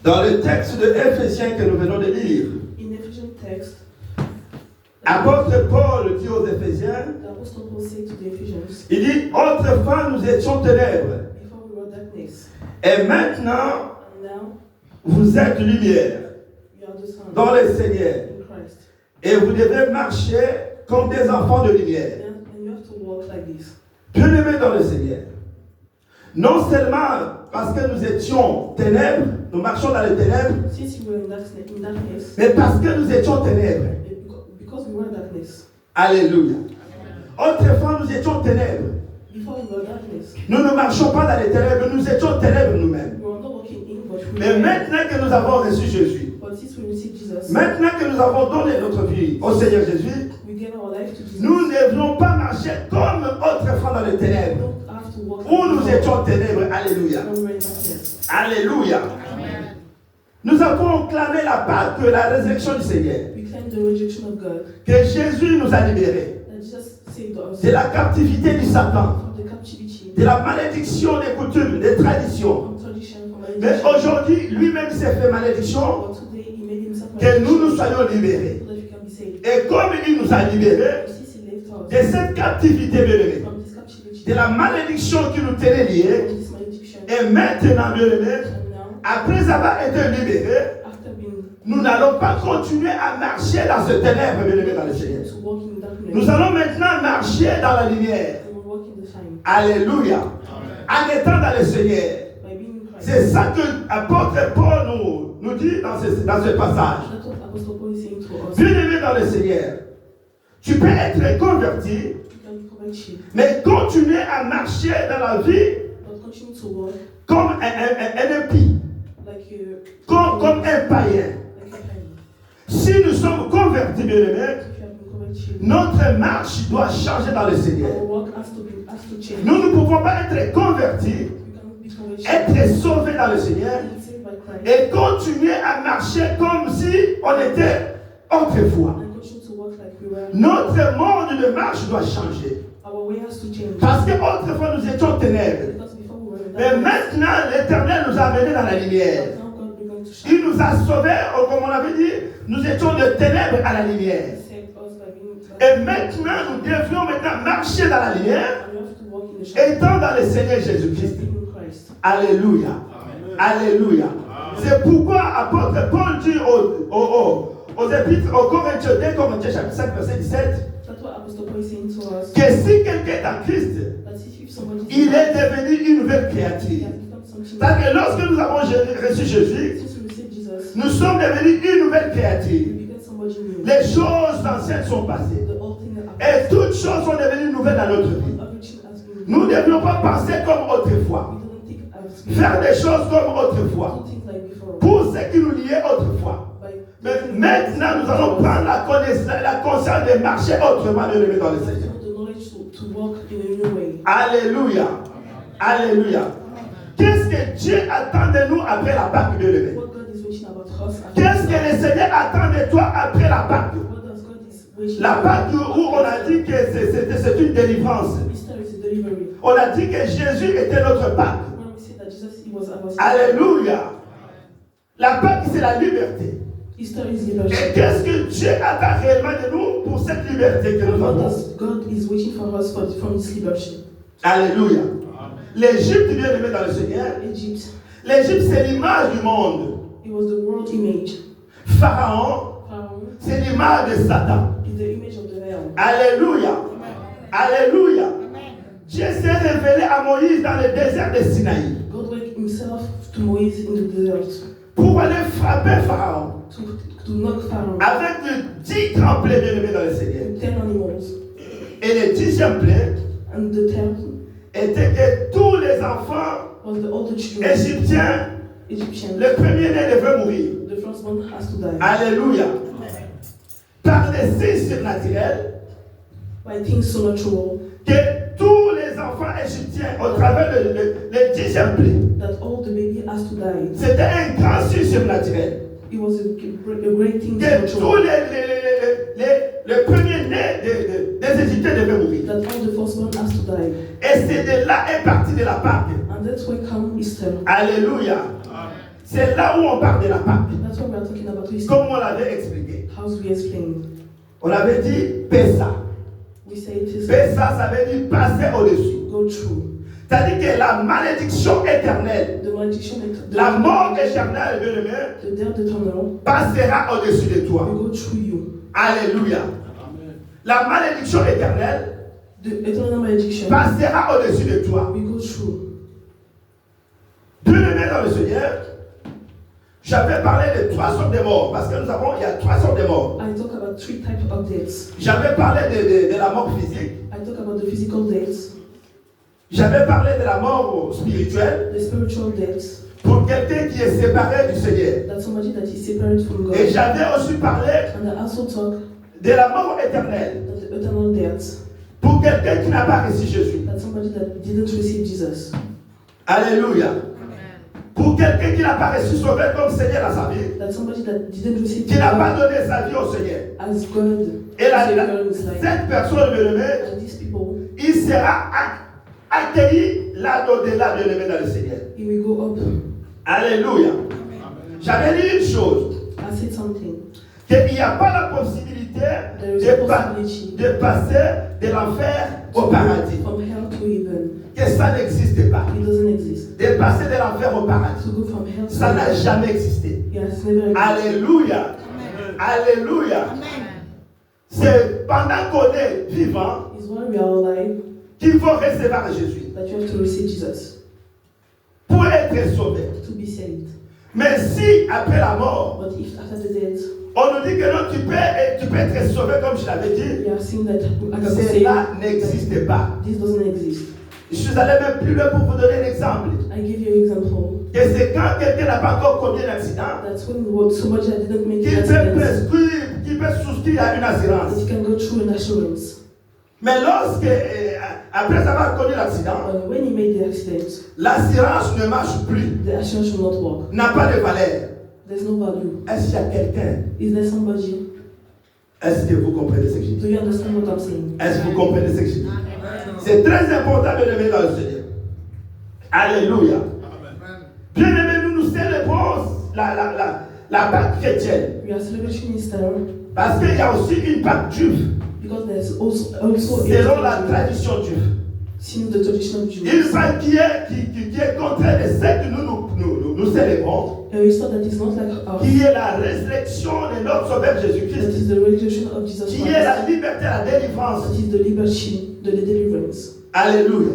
Dans le texte de Éphésiens que nous venons de lire, In Ephesians text, apôtre Paul dit aux Éphésiens, the Apostle Paul said to the Ephesians, il dit, autrefois nous étions ténèbres, before we were darkness, et maintenant and now vous êtes lumière you are the Son dans le Seigneur, in Christ. et vous devez marcher comme des enfants de lumière. And you have to walk like this. Bien-aimés dans le Seigneur, non seulement parce que nous étions ténèbres, nous marchons dans les ténèbres, Since you were in darkness, mais parce que nous étions ténèbres. because we were in darkness, Alléluia. Autrefois, nous étions ténèbres. before we were darkness, Nous ne marchons pas dans les ténèbres, nous étions ténèbres nous-mêmes. we were not walking in, but we Mais were. maintenant que nous avons reçu Jésus, But since we received Jesus, maintenant que nous avons donné notre vie au Seigneur Jésus, we gave our life to Jesus. nous ne devons pas marcher comme autrefois dans les We ténèbres, don't have to walk où nous like étions ténèbres. Alléluia. when we were in darkness. Alléluia. Nous avons clamé la Pâque, la résurrection du Seigneur, We claim the rejection of God, que Jésus nous a libérés that Jesus saved us de la captivité du Satan, from the captivity, de la malédiction des coutumes, des traditions. from tradition, from Mais religion. aujourd'hui, lui-même s'est fait malédiction, But today he made himself que nous nous malediction soyons libérés. so that we can be saved. Et comme il nous a libérés Since he left us de cette captivité, bien-aimés, from this captivity, de la malédiction qui nous tenait liés, from this malediction, et maintenant, bien-aimés, and now, après avoir été libérés, after being nous n'allons pas continuer à marcher dans ce ténèbre, bien-aimés, dans le Seigneur. to walk in darkness, Nous allons maintenant marcher dans la lumière. we will walk in the shine Alléluia. En étant dans le Seigneur. by being in Christ. C'est ça que l'apôtre Paul nous dit dans ce passage. That's what Apostle Paul is saying to us. Bien-aimé dans le Seigneur, tu peux être converti, You can be converted, mais continuer à marcher dans la vie but continue to walk comme un impie, comme un païen. like a pagan. Si nous sommes convertis, bien-aimés, If you have been converted, notre marche doit changer dans le Seigneur. our walk has to change. Nous ne pouvons pas être convertis, We cannot be converted, être sauvés dans le Seigneur be saved by Christ, et continuer à marcher comme si on était autrefois. and continue to walk like we were. Notre mode de marche doit changer. Our way has to change. Parce qu'autrefois nous étions ténèbres. Because before we were in Mais darkness, maintenant l'Éternel nous a amenés dans la lumière. but now God began to shine. Il nous a sauvés, comme on avait dit, nous étions de ténèbres à la lumière. He saved us by being in Et darkness. maintenant nous devions maintenant marcher dans la lumière, And we have to walk in the shine, étant dans le Seigneur Jésus-Christ. being in Christ. Alléluia. Alléluia. C'est pourquoi apôtre Paul dit aux épîtres, aux Corinthiens, 2 Corinthiens chapitre 5 verset 17, That's what Apostle Paul is saying to us. que si quelqu'un est en Christ, That if somebody is il est devenu une nouvelle he créature. has become something. C'est-à-dire que lorsque nous avons reçu Jésus, Since we received Jesus, nous sommes devenus une nouvelle we créature. became somebody new. Les choses anciennes sont passées. The old thing that Et toutes choses sont devenues nouvelles dans notre vie. everything has been. Nous ne devions pas penser comme autrefois. We don't think as we Faire des choses comme autrefois. don't think like before. Pour ce qui nous liait autrefois. By Mais maintenant, nous allons prendre la conscience de marcher autrement de lever dans le Seigneur. the knowledge to walk in a new way. Alléluia. Alléluia. Qu'est-ce que Dieu attend de nous après la Pâque de lever? What God is waiting about us. Qu'est-ce que le Seigneur attend de toi après la Pâque? What does God is waiting La for? Pâque où on a dit que c'est une délivrance. Easter is a delivery. On a dit que Jésus était notre Pâque. When we say that Jesus he was our Alléluia. La Pâque, c'est la liberté. Easter is Et liberty. qu'est-ce que Dieu attend réellement de nous pour cette liberté que nous What avons? does God is waiting for us from this liberty? Alléluia. L'Égypte, bien aimé dans le Seigneur, Egypt, l'Égypte, c'est l'image du monde. it was the world image. Pharaon, Pharaoh c'est l'image de Satan. is the image of the veil. Alléluia. Alléluia. Dieu s'est révélé à Moïse dans le désert de Sinaï God went himself to Moses in the desert pour aller frapper Pharaon to knock Pharaoh avec de 10 grands plaies, bien aimés dans le Seigneur. with 10 animals. Et le 10e plaie And the 10th était que tous les enfants was the older children, égyptiens, Egyptians. le premier-né devait mourir. The firstborn has to die. Alléluia. Par des signes surnaturels, By things supernatural, que tous les enfants égyptiens, au travers le 10e plaie, that all the baby has to die. c'était un grand signe surnaturel. It was a great thing Que tous supernatural. les premiers-nés des Égyptiens devaient mourir. That all the firstborn has to die. Et c'est de là est partie de la Pâque. And that's why come Easter. Alléluia. C'est là où on parle de la Pâque. That's what we are talking about. Comme on l'avait expliqué. How we explained. On avait dit Pessa. We say it is Pessa, ça veut dire passer au-dessus. go through. C'est-à-dire que la malédiction éternelle, The malediction, la mort éternelle, bien aimé, the death eternal, passera au-dessus de toi. will go through you. Alléluia. La malédiction éternelle The eternal malediction passera au-dessus de toi. will go through. Bien-aimé dans le Seigneur, j'avais parlé de 3 sortes de morts, parce que il y a 3 sortes de morts. I talk about 3 types of deaths. J'avais parlé de la mort physique, I talk about the physical deaths, j'avais parlé de la mort spirituelle, the spiritual deaths, pour quelqu'un qui est séparé du Seigneur. that's somebody that is separate from God. Et j'avais aussi parlé And I also talk de la mort éternelle, about the eternal deaths, pour quelqu'un qui n'a pas reçu Jésus. that's somebody that didn't receive Jesus. Alléluia. Pour quelqu'un qui n'a pas reçu sauvé comme Seigneur à sa vie, That's somebody that didn't receive qui n'a pas God donné sa vie au Seigneur. as God. Et Savior in his life. cette personne, bien aimé, And these people, il sera accueilli là au-delà, bien aimé, dans le Seigneur. he will go up. Alléluia. J'avais dit une chose, I said something. qu'il n'y a pas la possibilité There is a possibility de passer de l'enfer au paradis. from hell to heaven. Que ça n'existe pas. It doesn't exist. De passer de l'enfer au paradis. To go from hell to Ça n'a heaven. jamais existé. It has never existed. Alléluia. Alléluia. C'est pendant qu'on est vivant It's while we are alive qu'il faut recevoir Jésus that you have to receive Jesus pour être sauvé. to be saved. Mais si après la mort, But if after the death on nous dit que non, tu peux être sauvé comme je l'avais dit, you are seeing that I can cela say n'existe pas. this doesn't exist. Je suis allé même plus loin pour vous donner un exemple. I give you an example. Que c'est quand quelqu'un n'a pas encore commis un accident, That's when somebody that didn't make qu'il an peut accident, prescrire, qu'il peut souscrire à une that assurance. you can go through an assurance. Mais lorsque, après avoir connu l'accident, But when he made the accident, l'assurance ne marche plus, the assurance will not work. n'a pas de valeur. There's no value. Est-ce qu'il y a quelqu'un? Is there somebody? Est-ce que vous comprenez ce que je dis? Do you understand what I'm saying? Est-ce que vous comprenez ce que je dis? C'est très important de lever dans le Seigneur. Alléluia. Bien aimé, nous célébrons la Pâque chrétienne. We are celebrating Easter Parce qu'il y a aussi une Pâque juive, because there's also selon la a tradition juive. since the tradition of Une Jews. Pâque qui est contraire de celle que nous célébrons, A Easter that is not like ours, qui est la résurrection de notre Sauveur that Jésus-Christ, is the resurrection of Jesus qui est la Christ, liberté, la délivrance. that is the liberty, the deliverance. Alléluia.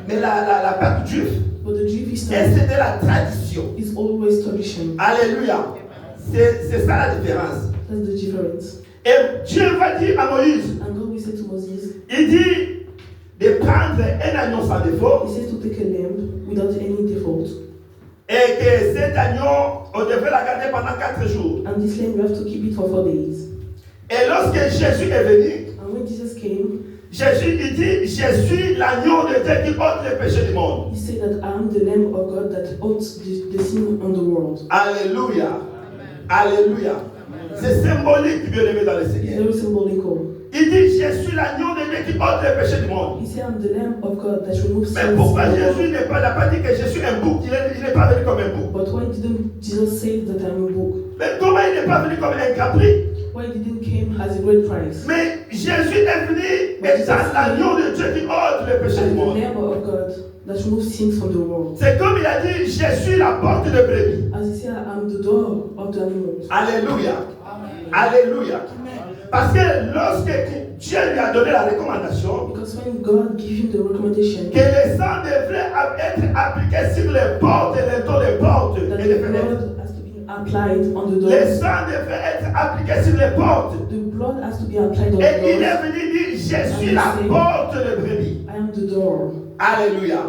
Mais la Pâque juive, But the Jewish et Easter c'est de la tradition. is always tradition. Alléluia. C'est ça la différence. That's the difference. Et Dieu va dire à Moïse, And God will say to Moses, il dit de prendre un agneau sans défaut He says to take a lamb without any default. et que cet agneau, on devait la garder pendant 4 jours. And this lamb you have to keep it for 4 days. Et lorsque Jésus est venu, And when Jesus came, Jésus il dit, je suis l'agneau de Dieu qui ôte le péché du monde. He said that I am the Lamb of God that owns the sin on the world. Alléluia. Alléluia. C'est symbolique, bien aimé dans le It's Seigneur. very symbolical. Il dit, je suis l'agneau de Dieu qui ôte le péché du monde. He said, I'm the Lamb of God that removes Mais sins. pourquoi Jésus n'a pas dit que je suis un bouc? Il n'est pas venu comme un bouc. But why didn't Jesus say that I'm a book? Mais comment il n'est pas venu comme un capri? Why didn't came as a great price? Mais Jésus est venu étant l'agneau de Dieu qui ôte le péché As du the monde. Lamb of God that removes sins from the world. C'est comme il a dit, je suis la porte de brebis. As he said, I'm the door of the animals. Alléluia. Alléluia. Parce que lorsque Dieu lui a donné la recommandation Because when God gave him the recommendation que le sang devrait être appliqué sur les portes, les dos des portes that et les the fenêtres. blood has to be applied on the Le doors, sang devrait être appliqué sur les portes. the blood has to be applied on the Et il est doors. venu dire, je suis la porte de brebis. I am the door. Alléluia.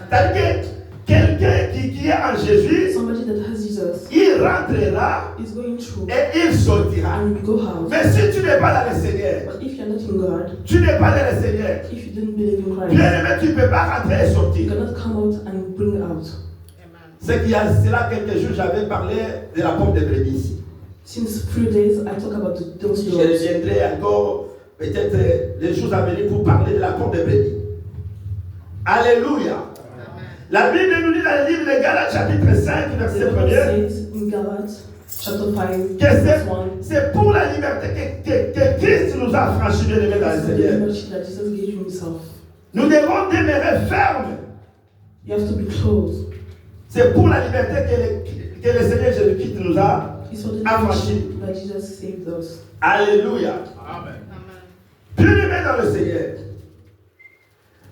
C'est-à-dire que quelqu'un qui est en Jésus, Somebody that has Jesus il rentrera is going through et il sortira. and will go out. Mais si tu n'es pas dans le Seigneur, But if you're not in God, tu n'es pas dans le Seigneur, if you didn't believe in Christ, bien aimé, tu ne peux pas rentrer et you sortir. cannot come out and bring out. C'est qu'il y a cela quelques jours, j'avais parlé de la porte de brebis ici. Since 3 days, I talk about those Je doors. reviendrai encore peut-être les jours à venir pour parler de la porte de brebis. Alléluia. La Bible nous dit dans le livre de Galates, chapitre 5, The verset Bible 1er, says in Galates chapter 5, que verse 1, c'est pour la liberté que Christ nous a franchis, bien aimés dans le it's the Seigneur. liberty that Jesus gave himself. Nous devons demeurer fermes. You have to be close. C'est pour la liberté que le Seigneur Jésus-Christ nous a It's for the affranchis. liberty that Jesus saved us. Alléluia. Bien-aimés dans le Seigneur,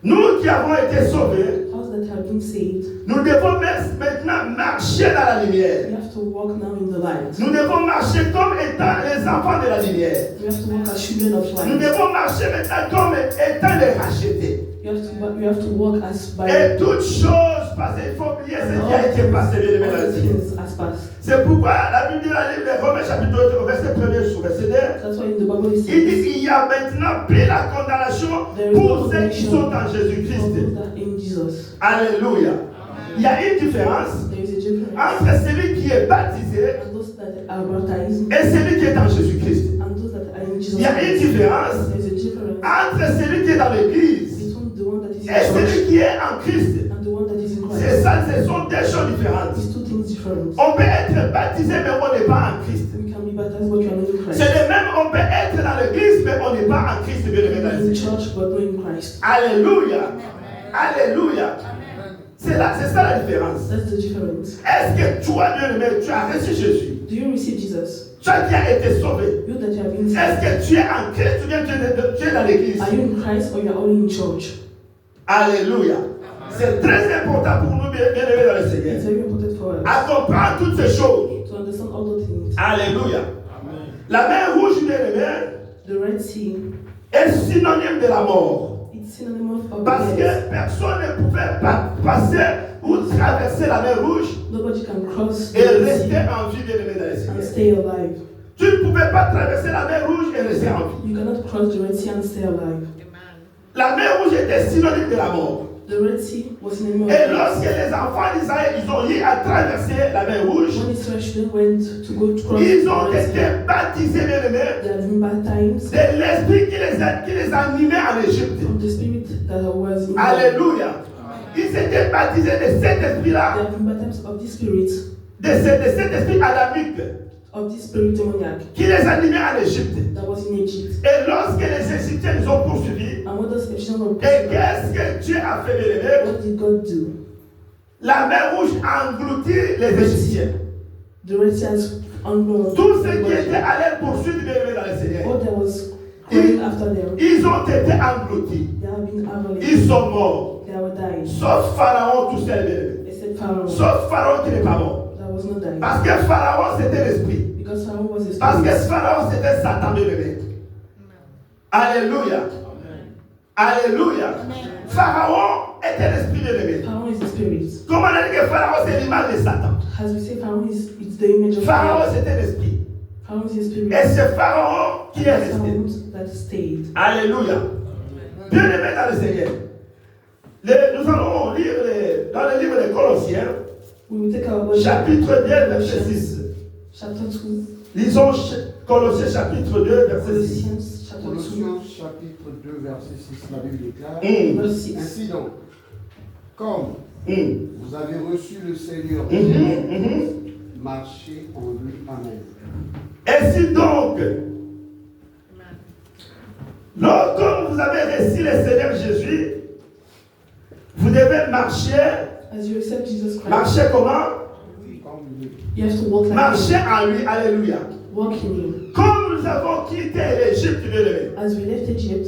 nous qui avons été sauvés, Us that have been saved, nous devons maintenant marcher dans la lumière. we have to walk now in the light. Nous devons marcher comme étant les enfants de la lumière. We have to walk as children of Nous light. devons marcher maintenant comme étant les rachetés. We have to walk as by Et toutes choses passées, il faut oublier ce qui a été passé, bien aimé dans all le the Seigneur. things as past. C'est pourquoi la Bible dit dans le livre de Romains, chapitre 2, au verset 1er sur verset 2, That's why in the Bible it il dit says, qu'il y a maintenant plus la condamnation pour ceux qui sont en for Jésus-Christ. those that are in Jesus. Alléluia. Il y a une différence There is a difference. entre celui qui est baptisé And those that are baptized et celui qui est en Jésus-Christ. and those that are in Jesus Il y a une Christ. différence There is a difference entre celui qui est dans l'église between the one that is in et celui church qui est en Christ. and the one that is in C'est Christ. ça, ce sont deux choses différentes. These two things different. On peut être baptisé, mais on n'est pas en Christ. We can be baptized, but you are not in Christ. C'est le même, on peut être dans l'église, mais on n'est pas en Christ, bien aimé dans le In Seigneur. church, but not in Christ. Alléluia. Alléluia. C'est ça la différence. That's the difference. Est-ce que toi, bien aimé, tu as reçu Jésus? Do you receive Jesus? Toi qui as été sauvé. You that you have been Est-ce saved. que tu es en Christ ou bien tu es dans l'église? Are you in Christ or you are only in church? Alléluia. C'est très important pour nous, bien aimés dans le Seigneur, It's very important for us à comprendre toutes ces choses. to understand all the things. Alléluia. La mer rouge, bien aimé, The Red Sea, est synonyme de la mort. it's synonymous of Parce death. que personne ne pouvait pas passer ou traverser la mer rouge Nobody can cross the et Red rester Sea en vie, bien aimé dans le and Seigneur. stay alive. Tu ne pouvais pas traverser la mer rouge et rester en vie. You cannot cross the Red Sea and stay alive. La mer rouge était synonyme de la mort. The Red Sea was synonymous Et of lorsque death. les enfants d'Israël, ils ont eu à traverser la mer rouge, When Israel children went to go to cross ils the ont Red été Sea, baptisés, bien aimés, they have been baptized de l'esprit qui les animait en Égypte. from the spirit that was in them. Alléluia. Ils étaient baptisés de cet They esprit-là, have been baptized of this spirit, de cet esprit adamique of this spirit demoniac qui les animait en Égypte. that was in Egypt. Et lorsque les Égyptiens les ont poursuivis, And what does Egyptian were et qu'est-ce que Dieu a fait, bien aimé? What did God do? La mer rouge a englouti les Égyptiens. The Red Sea has unblown. Tous ceux qui étaient allés poursuivre, bien aimé, dans le Seigneur, All that was going after them, ils ont été engloutis. they have been avalanche. Ils sont morts. They were dying. Sauf Pharaon tout seul, bien aimé. Except Pharaoh, Sauf Pharaon qui n'est pas mort. that was not dying. Parce que Pharaon c'était l'esprit. Because Pharaoh was a Parce que spirit. Pharaon c'était Satan, bien aimé. Alléluia. Alléluia. Pharaon était l'esprit, bien aimé. Pharaoh is the spirit. Comment on a dit que Pharaon c'est l'image de Satan? As we say, Pharaoh is it's the image of Pharaon God. c'était l'esprit. Pharaoh is the spirit. Et c'est Pharaon qui est resté. Pharaoh that stayed. Alléluia. Bien aimé dans le Seigneur. Nous allons lire dans le livre des Colossiens, We will take our Bible, chapitre 2, verset 6. chapter 2, Lisons Colossiens, chapitre 2, verset 6. Colossians, chapter 2, Colossiens chapitre 2 verset 6, la Bible déclare verse 6. ainsi donc, comme vous avez reçu le Seigneur, marchez en lui. Amen. Ainsi donc, comme vous avez reçu le Seigneur Jésus, vous devez marcher. As you accept Jesus Christ, Marcher comment? Comme lui. you have to walk like Marcher him. en lui. Alléluia. Walk in him. Comme nous avons quitté l'Égypte, bien-aimé, As we left Egypt,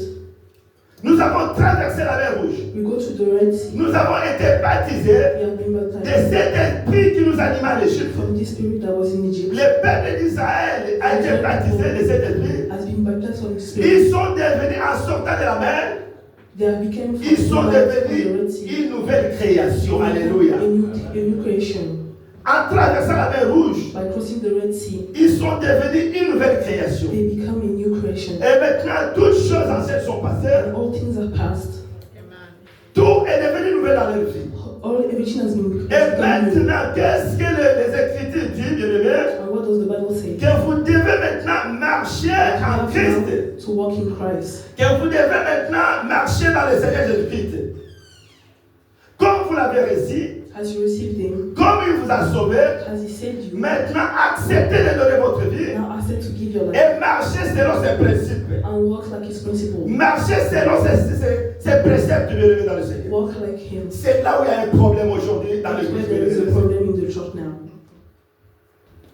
nous avons traversé la mer Rouge. we go to the Red Sea. Nous avons été baptisés We have been de baptized cet esprit qui nous anime en Égypte. from this spirit that was in Egypt. Le peuple d'Israël a été baptisé de cet esprit. Has been baptized from this spirit. Ils sont devenus, en sortant de la mer, They have become from ils sont the Red devenus Sea. une nouvelle création. Alléluia. A new creation. En traversant la mer Rouge, By crossing the Red Sea, ils sont devenus une nouvelle création. they become a new creation. Et maintenant, toutes choses anciennes sont passées. And all things are past. Tout est devenu nouvel dans leur vie. Everything has been Et become new. maintenant, qu'est-ce que les Écritures disent, bien-aimés? And what does the Bible say? Que vous devez maintenant marcher You en have Christ. now to walk in Christ. Que vous devez maintenant marcher dans le Seigneur Jésus-Christ. comme vous l'avez reçu, as you received him, comme il vous a sauvé, as he saved you, maintenant acceptez de donner votre vie now accept to give your life et marchez selon ses principes. and walk like his principle. Marchez selon ses préceptes de lever dans le Seigneur. Walk like him. C'est là où il y a un problème aujourd'hui dans That's where l'église. there is a problem in the church now.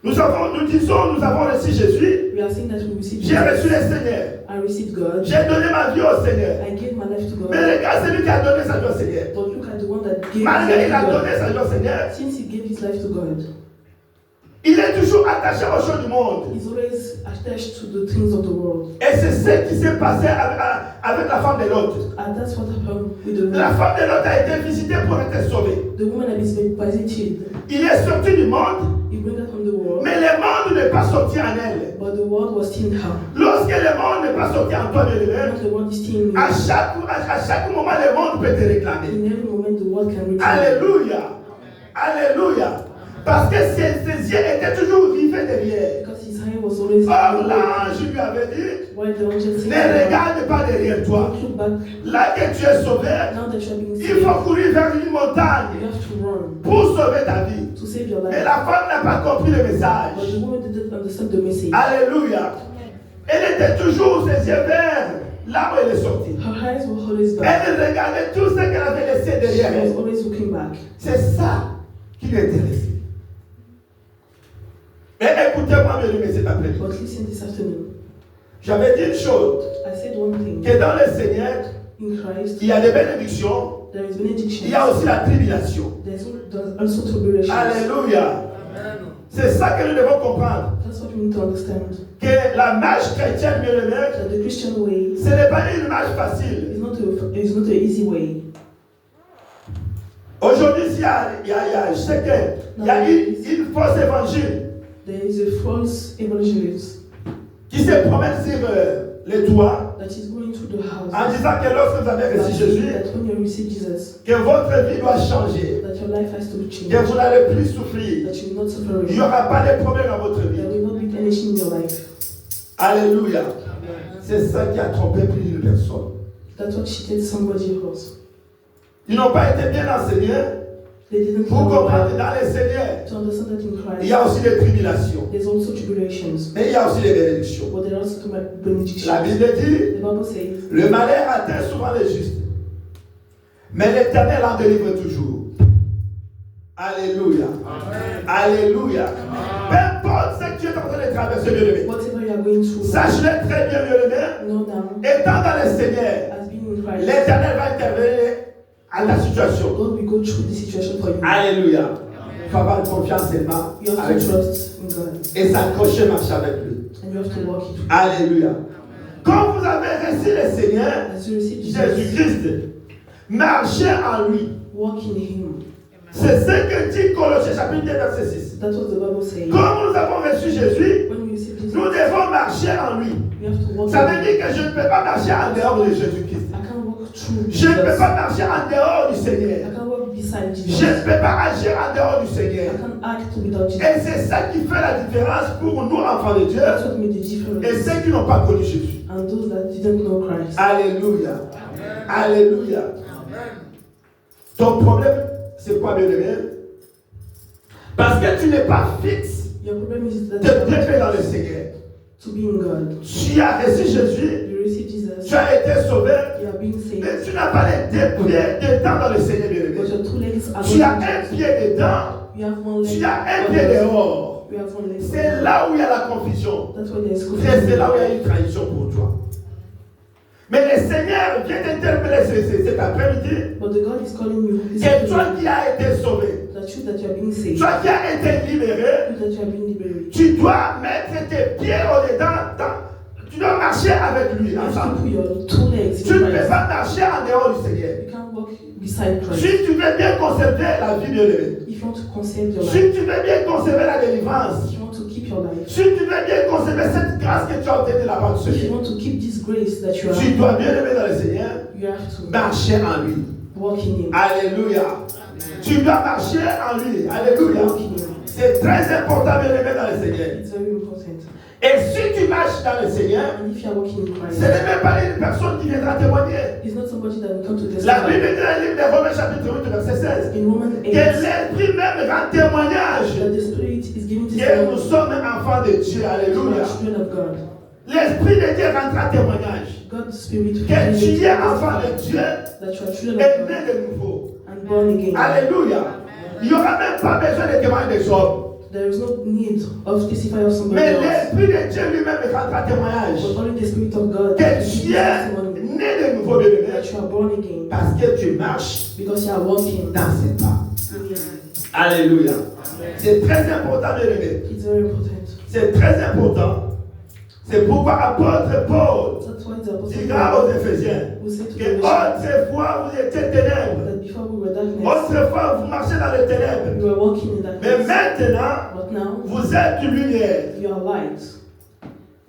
Nous avons reçu Jésus. We are saying that we received J'ai reçu Jesus. le Seigneur. I received God. J'ai donné ma vie au Seigneur. I gave my life to God. Mais regarde celui qui a donné sa vie au Seigneur. But look at the one that gave his Malgré life qu'il a to donné God. sa vie au Seigneur, Since he gave his life to God, il est toujours attaché aux choses du monde. he's always attached to the things of the world. Et c'est ce qui s'est passé avec la femme de Lot. And that's what happened with the La woman. femme de Lot a été visitée pour être sauvée. The woman that is being visited, Il est sorti du monde, he bring her from the world, mais le monde n'est pas sorti en elle. but the world was still in her. Lorsque le monde n'est pas sorti en toi, bien-aimé, Not the world is still in à you. chaque moment, le monde peut te réclamer. In every moment, the world can reach you. Alléluia. Alléluia. Parce que ses yeux étaient toujours rivés derrière. Because his hand was always Or l'ange lui avait dit, while the angel said, ne regarde pas derrière toi. don't look back. Là que tu es sauvé, Now that you are being il saved, faut courir vers une you montagne have to run pour sauver ta vie. to save your Mais life. la femme n'a pas compris le But message. the woman didn't understand the message. Alléluia. Elle était toujours ses yeux vers là où elle est sortie. Her eyes were always back. Elle regardait tout ce qu'elle avait laissé She derrière was elle. always looking back. C'est ça qui l'intéressait. Et écoutez-moi, bien aimé, cet après-midi. But listen this afternoon. J'avais dit une chose, I said one thing. que dans le Seigneur, In Christ, il y a des bénédictions, there is il benediction. y a aussi la tribulation. There's also tribulation. Alléluia. C'est ça que nous devons comprendre. That's what we need to understand. Que la marche chrétienne, bien aimé, That the Christian way ce n'est pas une marche facile. is not an easy way. Aujourd'hui, je sais qu'il y a une fausse évangile There is a false evangelist qui se promène sur les toits that is going through the house. en disant que lorsque vous avez reçu Jésus, That when you receive Jesus, que votre vie doit changer, that your life has to change. que vous n'allez plus souffrir. That you will not suffer Il n'y again. aura pas de problème dans votre vie. There will not be anything in your life. Alléluia. C'est ça qui a trompé plus d'une personne. That's what cheated somebody else. Ils n'ont pas été bien enseignés They didn't pour comprendre que dans les Seigneurs, to understand that in il y Christ a aussi des tribulations, there's also tribulations, mais il y a aussi des bénédictions. but there are also benedictions. La Bible dit, The Bible says, le malheur atteint souvent les justes, mais l'Éternel en délivre toujours. Alléluia. Alléluia. Peu importe ce que tu es en train de traverser, bien-aimé, whatever you are going through, sache-le très bien, bien-aimé, know now, étant dans le Seigneur, as being in Christ, l'Éternel va intervenir à ta situation. God will go through the situation for you. Alléluia. Il faut avoir confiance seulement You have avec to lui trust in God, et s'accrocher, marcher avec lui. and you have to walk it. Alléluia. Quand vous avez reçu le Seigneur, As you receive Jesus, Jésus-Christ, marchez en lui. walk in Him. C'est ce que dit Colossiens chapitre 2 verset 6. That's what the Bible says. Comme nous avons reçu Jésus, When we receive Jesus, nous devons marcher en lui. we have to walk Ça in veut Him. dire que je ne peux pas marcher en dehors de Jésus-Christ. I can't walk through Je ne peux Jesus. pas marcher en dehors du Seigneur. I can't walk beside Jesus. Je ne peux pas agir en dehors du Seigneur. I can't act without Jesus. Et c'est ça qui fait la différence pour nous, enfants de Dieu, That's what made the difference. et ceux qui n'ont pas connu Jésus. And those that didn't know Christ. Alléluia. Alléluia. Ton problème, c'est quoi, bien-aimé? Parce que tu n'es pas fixe Your problem is that de bien dans le Seigneur. to be in God. Tu as reçu Jésus, You receive Jesus. tu as été sauvé, You are being mais saved. tu n'as pas les deux pieds dedans dans le Seigneur, bien-aimé. But your two legs are Tu as going un to pied dedans, You have one leg. tu as un one pied leg. dehors. You have one leg. C'est là où il y a la confusion. That's why there's C'est là où il y a une trahison pour toi. Mais le Seigneur vient t'interpeller cet après-midi. But the God is calling you. He's C'est telling toi you qui as été sauvé. that you are being saved. Toi qui as été libéré. You that you are being liberated. Tu dois mettre tes pieds au-dedans. Tu dois marcher avec lui You have to ensemble. put your two legs Tu in ne peux Christ. pas marcher en dehors du Seigneur. You can't walk beside Christ. Si tu veux bien conserver la vie bien-aimée, If you want to conserve your si life, tu veux bien conserver la délivrance, if you want to keep your life, si tu veux bien conserver cette grâce que tu as obtenue de la part du if you Seigneur, want to keep this grace that you tu have, dois bien aimer dans le Seigneur, you have to marcher en lui. walk in Him. Alléluia. Tu dois marcher en lui. Alléluia. Walk in Him. C'est très important de l'aimer dans le Seigneur. It's very important. Et si tu marches dans le Seigneur, And if you are walking in ce Christ, n'est même pas une personne qui viendra témoigner. it's not somebody that will come to La Bible testify. dit dans le livre de Romains chapitre 8 verset 16 In Romans que 8, l'Esprit même rend témoignage that the Spirit is giving que nous testimony sommes enfants de Dieu. to Alléluia. the children of God. L'Esprit de Dieu rendra témoignage God's Spirit will que give tu you es enfant de testimony Dieu that you are children et of né God de nouveau. and born again. Alléluia. Il n'y aura même pas besoin de témoigner des hommes. There is no need of testifying of somebody Mais else. l'Esprit de Dieu lui-même rendra témoignage But only the Spirit of God que can give tu you es testimony né de nouveau, bien-aimé, that you are born again parce que tu marches because you are walking. dans ses pas. Alléluia. C'est très important, bien-aimé. It's very important. C'est très important. C'est pourquoi apôtre Paul That's why the Apostle dira Paul aux Éphésiens will say to que the Christians autrefois vous étiez ténèbres. that before we were darkness, Autrefois vous marchez dans les ténèbres. we were walking in Mais darkness. maintenant, But now, vous êtes lumière. you are light.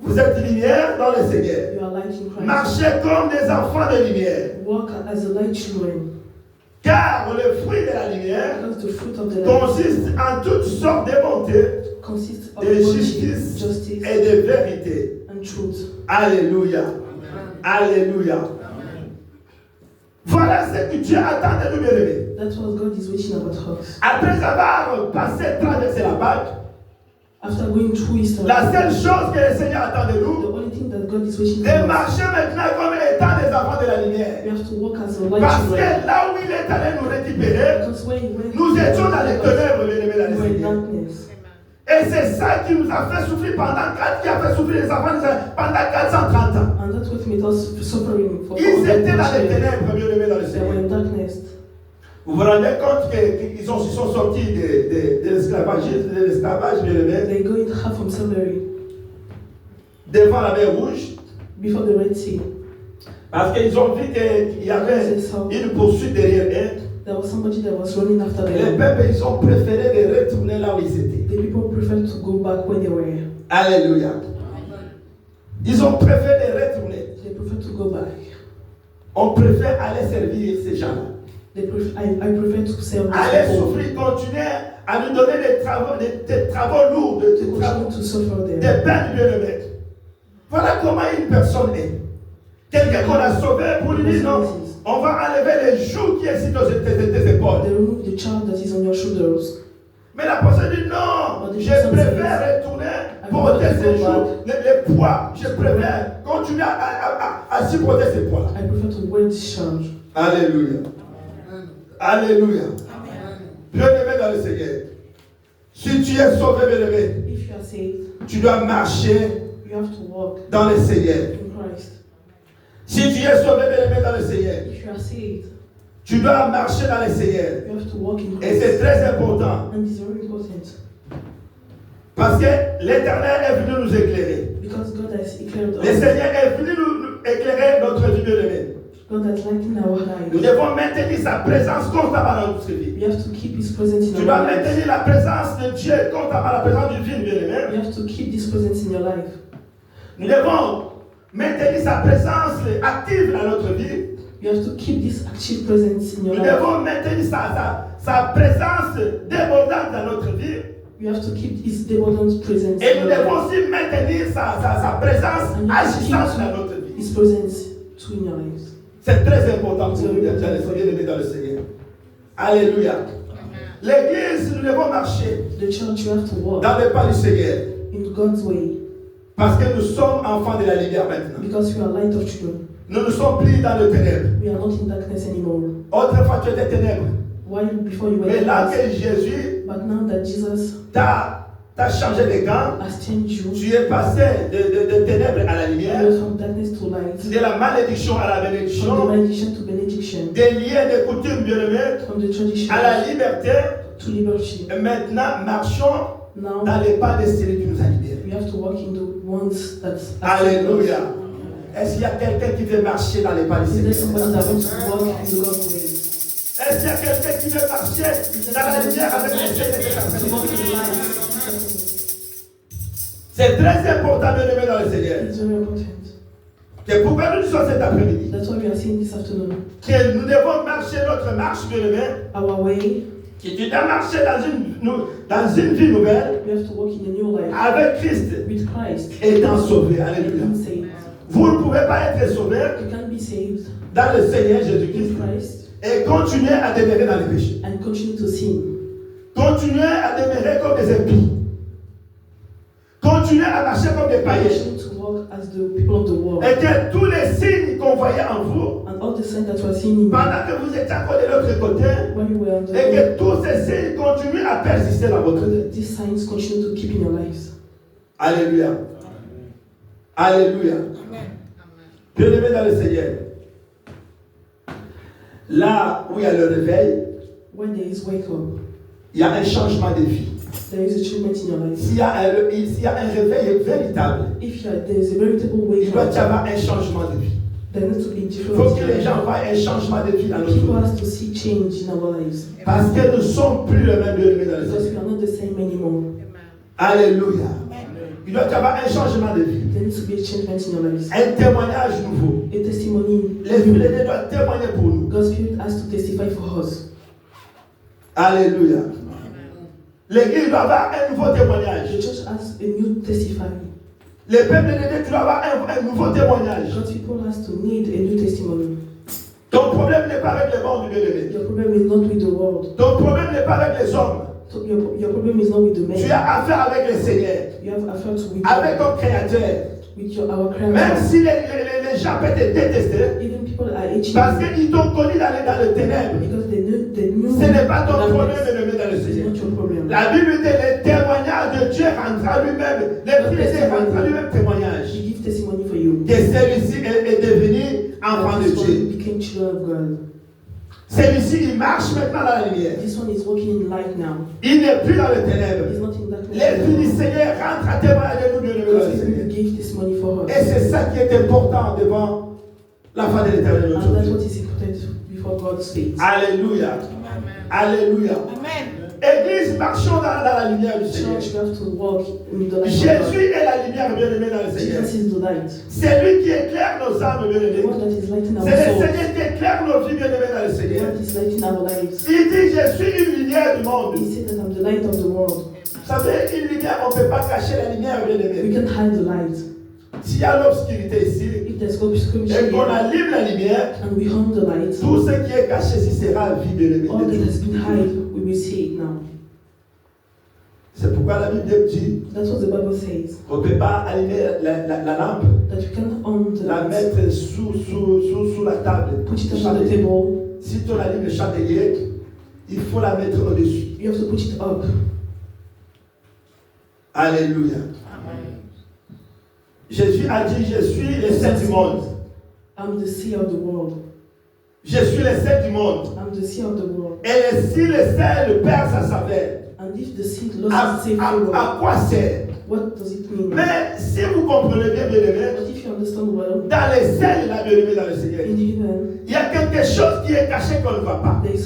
Vous êtes lumière dans le Seigneur. You are light in Christ. Marchez comme des enfants de lumière. Walk as the light children. Car le fruit de la lumière Because the fruit of the light consiste en toutes sortes de bontés, consists of de virtue, justice justice, et de vérité. and truth. Alléluia. Alléluia. Voilà ce que Dieu attend de nous, bien-aimés. That's what God is waiting about us. Après avoir passé, traversé la vague, After going through his la seule chose que le Seigneur attend de the nous, only thing that God is waiting de for us, marcher maintenant comme étant des enfants de la lumière. we have to walk as the light Parce children. que là où il est allé nous récupérer, Because when he went, nous étions dans les ténèbres, bien-aimés, dans we le were in Seigneur. darkness. Et c'est ça qui nous a fait souffrir qui a fait souffrir les enfants pendant 430 ans. And that's what made us suffering for Ils étaient dans les 400 years. ténèbres, bien-aimés, dans le They were Seigneur. in darkness. Vous vous rendez compte qu'ils sont sortis de l'esclavagisme, de l'esclavage, bien-aimés, They go in half from slavery devant la mer Rouge, before the Red Sea. parce qu'ils ont vu qu'il y avait une poursuite derrière eux. There was somebody that was running after Les them. peuples, ils ont préféré de retourner là où ils étaient. The people preferred to go back where they were. Alléluia. Ils ont préféré de retourner. They prefer to go back. On préfère aller servir ces gens-là. I prefer to serve Aller these people. souffrir, continuer à nous donner des travaux lourds, To des travaux, continue to suffer des there. peines bien-aimées. Voilà comment une personne est. Quelqu'un qu'on a sauvé pour lui dire non, on va enlever les joues qui existent sur tes épaules. They remove the child that is on your shoulders. Mais la personne dit non, je préfère retourner porter ces joues, les poids. Je préfère continuer à supporter ces poids. I prefer to wear this charge. Alléluia. Alléluia. Bien-aimé dans le Seigneur. Si tu es sauvé, bien-aimé, If you are saved, tu dois marcher you have to walk dans le Seigneur. in Christ. Si tu es sauvé, bien-aimé dans le Seigneur, If you are saved, tu dois marcher dans le Seigneur. you have to walk in Et c'est Christ. très important. And it's very important Parce que l'Éternel est venu nous éclairer. because God has declared Le us. Seigneur est venu nous éclairer notre vie, bien-aimé. God has lightened our Nous lives. devons maintenir sa présence constamment dans notre vie. We have to keep His presence in Tu our dois lives. maintenir la présence de Dieu constamment, la présence divine, bien-aimé. You have to keep this presence in your life. Nous devons maintenir sa présence active dans notre vie. You have to keep this active presence in your Nous life. devons maintenir sa présence débordante dans notre vie. You have to keep His dependent presence Et in nous your devons life. aussi maintenir sa présence And you have to agissante dans keep notre vie. His presence too in your lives. C'est très important pour nous d'être bien-aimés dans le Seigneur. Alléluia. L'église, nous devons marcher The church, you have to walk dans les pas du Seigneur. in God's way Parce que nous sommes enfants de la lumière maintenant. because we are light of children. Nous ne sommes plus dans le ténèbres. We are not in darkness anymore. Autrefois, tu étais ténèbres. While before you were Mais in là darkness, que Jésus but now that Jesus t'a changé de gants, has changed you, tu es passé de ténèbres à la you lumière, went from darkness to light, de la malédiction à la from the bénédiction, malediction to benediction, des liens, des coutumes bien-aimés, from the tradition à la liberté. to liberty. Et maintenant, marchons Now dans les pas de celui qui nous a libérés. we have to walk in the ones that Alléluia. Est-ce qu'il y a quelqu'un qui veut marcher dans les pas du Is there Seigneur? somebody that wants to walk in the God's way? Est-ce qu'il y a quelqu'un qui veut marcher dans la lumière avec le Seigneur de sa To walk in bénédiction? light. C'est très important de l'aimer dans le Seigneur. It's very important. C'est pourquoi nous disons cet après-midi That's why we are saying this afternoon. que nous devons marcher notre marche, bien-aimé, Our way Et tu dois marcher dans une vie nouvelle You have to walk in a new life avec Christ, with Christ. étant sauvé. And Alléluia. being saved. Vous ne pouvez pas être sauvé You can't be saved dans le Seigneur in Jésus-Christ Christ et continuer à demeurer dans les péchés. and continue to sin. Continuer à demeurer comme des impies. Continuer à marcher comme des païens. Continue to walk as the people of the world. Et que tous les signes qu'on voyait en vous, And all the signs that were seen in you pendant que vous étiez encore de l'autre côté, when you were on the et road, que tous ces signes continuent à persister dans votre vie. these signs continue to keep in your lives. Alléluia. Alléluia. Bien-aimés dans le Seigneur. Là où il y a le réveil, When there is wake up, il y a un changement de vie. there is a treatment in your life. S'il y a un réveil véritable, If there is a veritable il wake doit y up, avoir un changement de vie. there needs to be Il different. faut que les gens voient un changement de vie dans notre People vie. has to see change in our lives Parce que nous ne sommes plus le même bien-aimés dans le because we Seigneur. are not the same anymore. Alléluia. Il doit y avoir un changement de vie. There needs to be a change in your lives. Un témoignage nouveau. A testimony. L'Esprit de Dieu doit témoigner pour nous. God's Spirit has to testify for us. Alléluia. L'Église doit avoir un nouveau The témoignage. church has a new testifying. Le peuple de Dieu, tu dois avoir un nouveau témoignage. God's people has to need a new testimony. Ton problème n'est pas avec le monde, bien-aimé. Your problem is not with the world. Ton problème n'est pas avec les hommes. So your problem is not with the Tu men. as affaire avec le Seigneur, You have affair to with avec ton Créateur. our Même Creator. si les gens peuvent te détester, Even people are hating parce you qu'ils t'ont connu dans le ténèbres. because they knew Ce n'est pas ton problème darkness. de le mettre dans le It's Seigneur. not your problem. La Bible dit le témoignage de Dieu rendra lui-même. L'Esprit de Dieu rendra lui-même témoignage. She gives testimony for you. Que celui-ci est devenu enfant de This one Dieu. became children of God. Celui-ci, il marche maintenant dans la lumière. This one is walking in light now. Il n'est plus dans le ténèbre. He's not in darkness. L'Esprit du Seigneur rentre à témoigner de nous, bien-aimés dans le God's Seigneur. Spirit gave testimony for us. Et c'est ça qui est important devant la fin de l'éternel. de And notre that's Dieu. what is important before God's face. Alléluia. Alléluia. Église, marchons dans la lumière du Seigneur. Church, you have to walk in the light of God. Jésus est la lumière, bien-aimé dans le Seigneur. Jesus is the light. C'est lui qui éclaire nos âmes, The bien-aimés. one that is lighting our C'est le souls. Seigneur qui éclaire nos vies, bien-aimés dans le The Seigneur. one that is lighting our lives. Il dit, je suis une lumière du monde. He said that I'm the light of the world. Vous savez, une lumière, on ne peut pas cacher la lumière, We bien-aimé. can hide the light. S'il y a l'obscurité ici, If there's obscurity et qu'on here allume la lumière, and we hide the light, tout ce qui est caché ici sera vie, bien-aimé. all that has been hid, we will see it now. C'est pourquoi la Bible dit That's what the Bible says. qu'on ne peut pas allumer la lampe, That you can on the la light, mettre sous la table. put it on the table. Si tu allumes le chandelier, il faut la mettre au-dessus. You have to put it up. Alléluia. Jésus a dit, je suis le sel du monde. I'm the sea of the world. Je suis le sel du monde. I'm the sea of the world. Et si le sel perd sa saveur, And if the seed loses its à flavor, quoi sert? what does it mean? Mais si vous comprenez bien, bien-aimé, But if you understand well, dans les sels, la bien-aimé dans le Seigneur, in heaven, il y a quelque chose qui est caché qu'on ne voit pas. there is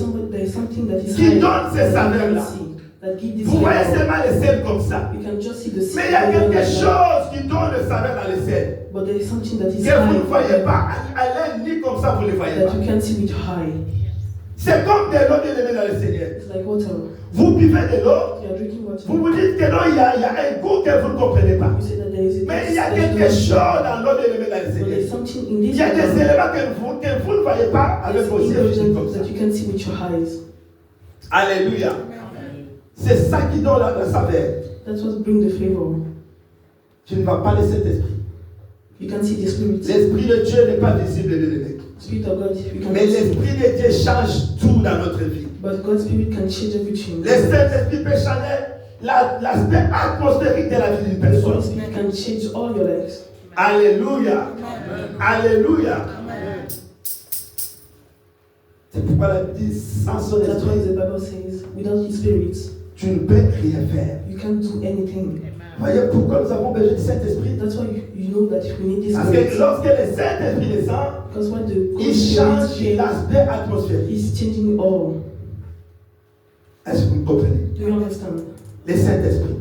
something that is Qui hidden donne ces that you saveurs-là. can see, that give this Vous voyez flavor. seulement les sels comme ça. You can just see the seed. Mais il y a flavor quelque like that. chose qui donne le saveur dans les sels. But there is something that is Que vous ne high voyez pas à l'air ni comme ça, vous ne le voyez that pas. you can't see with your eye. C'est comme de l'eau bien-aimée dans le Seigneur. It's like water. Vous buvez de l'eau, You are drinking water. vous vous dites que non, il y a un goût que vous ne comprenez pas. You say that there is a Mais il y a taste quelque that you chose don't dans l'eau bien-aimée dans le know. But there is Seigneur. something in Il this y a des water. éléments que vous ne voyez pas avec There's vos yeux comme ingredients ça. that you can see with your eyes. Alléluia. C'est ça qui donne la saveur. That's what brings the flavor. Tu ne vas pas laisser Saint-Esprit. You can see the spirit. L'Esprit de Dieu n'est pas visible, bien-aimé. Spirit of God, you can Mais see. l'Esprit de Dieu change tout dans notre vie. But God's spirit can change everything. Le Saint-Esprit peut changer l'aspect atmosphérique de la vie d'une The Holy personne. Spirit can change all your lives. Alléluia. Alléluia. C'est pourquoi la Bible dit sans son That's why esprit, the Bible says, without His Spirit, tu ne peux rien faire. you can't do anything. Voyez pourquoi nous avons besoin du Saint-Esprit. That's why you know that we need this Parce Spirit. que lorsque le Saint-Esprit descend, Because when the Holy il Spirit change came, l'aspect atmosphérique. He's changing all. Est-ce que vous me comprenez? Do you understand? Le Saint-Esprit.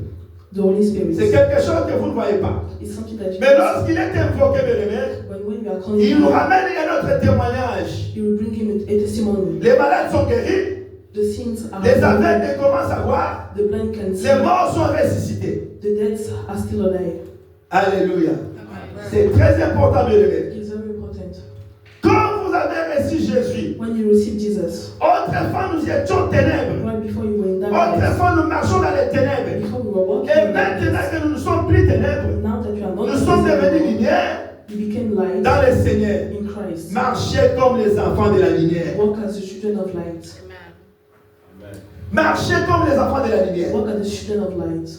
The Holy Spirit. C'est quelque chose que vous ne voyez pas. It's something that you Mais lorsqu'il est invoqué, bien-aimé, but when we are calling il nous Him, ramène un autre témoignage. He will bring Him a testimony. Les malades sont guéris. The sins are Les aveugles commencent à voir. the blind can see. Les morts sont ressuscités. The dead are still alive. Alléluia. C'est très important, bien aimé. It's very important. Quand vous avez reçu Jésus, When you receive Jesus, autrefois nous étions ténèbres. right before you were in darkness, Autrefois nous marchons dans les ténèbres. before we were walking Et in maintenant darkness, que nous ne sommes plus ténèbres, now that you are not nous sommes devenus visible, lumière you became light dans le Seigneur. in Christ. Marchez comme les enfants de la lumière. Walk as the children of light. Marchez comme les enfants de la lumière. Walk as the children of light.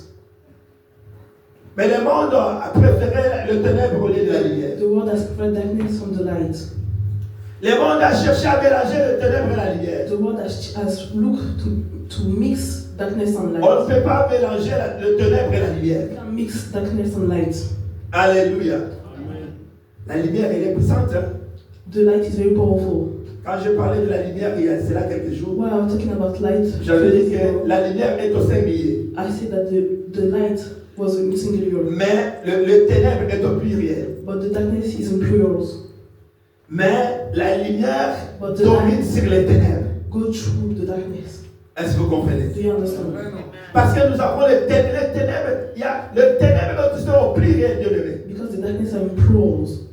Mais le monde a préféré le ténèbre au lieu de la lumière. The world has spread darkness from the light. Le monde a cherché à mélanger le ténèbre et la lumière. The world has looked to mix darkness and On ne light. peut pas mélanger le ténèbre et la lumière. You can mix darkness and light. Alléluia. La lumière, elle est puissante. Hein? The light is very powerful. Quand je parlais de la lumière, il y a cela quelques jours, While I was talking about light, j'avais dit 2 days ago, que la lumière est au singulier. I said that the light was in singular, Mais le ténèbre est au pluriel. but the darkness is in plurals. Mais la lumière But the domine light sur les ténèbres. go through the darkness. Est-ce que vous comprenez? Do you understand? Parce que nous avons les ténèbres. Il y a le ténèbre qui sont au pluriel, bien aimé. Because the darkness are in plurals.